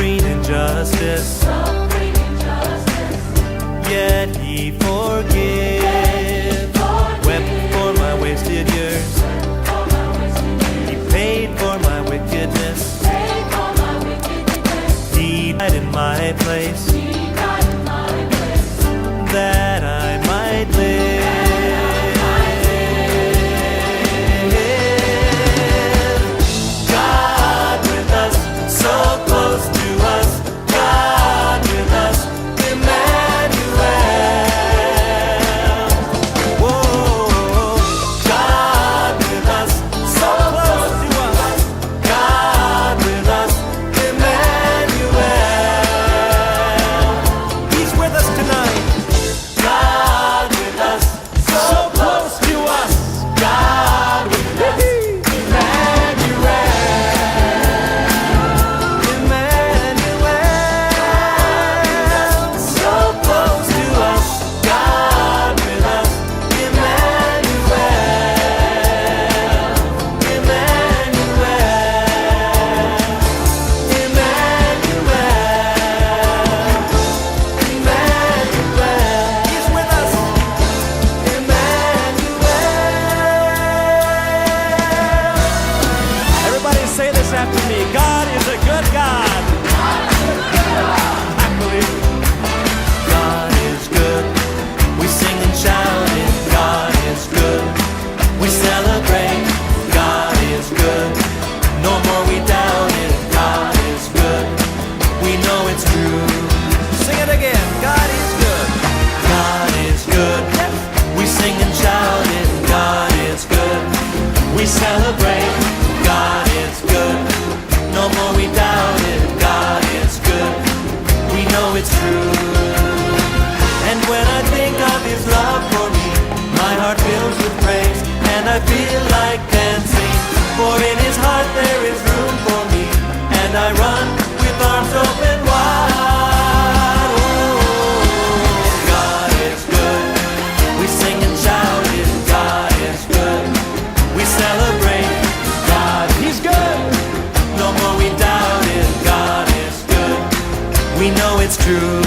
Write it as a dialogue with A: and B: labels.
A: suffering injustice, yet He forgives. Wept for my wasted years, He paid for my wickedness. He died in my place, that I might live. God with us, so close to us. God with us, Emmanuel. Whoa, God with us, so close to us. God with us, Emmanuel. He's with us tonight. God with us, so close to us. God with us, Emmanuel. Emmanuel, so close to us. God with us, Emmanuel. Emmanuel, Emmanuel, He's with us. Everybody say this after me. God is a good God. I believe God is good. We sing and shout it. God is good. We celebrate. God is good. No more we doubt it. God is good. We know it's true. Sing it again. God is good. God is good. We sing and shout it. God is good. We celebrate. God is good. No more we doubt it. God is good. We know it's true. And when I think of His love for me, my heart fills with praise, and I feel like dancing. For in His heart there is room for me, and I run with arms open wide. Oh, God is good. We sing and shout it. God is good. We celebrate. God, He's good. No more we doubt it. God is good. We know it's true.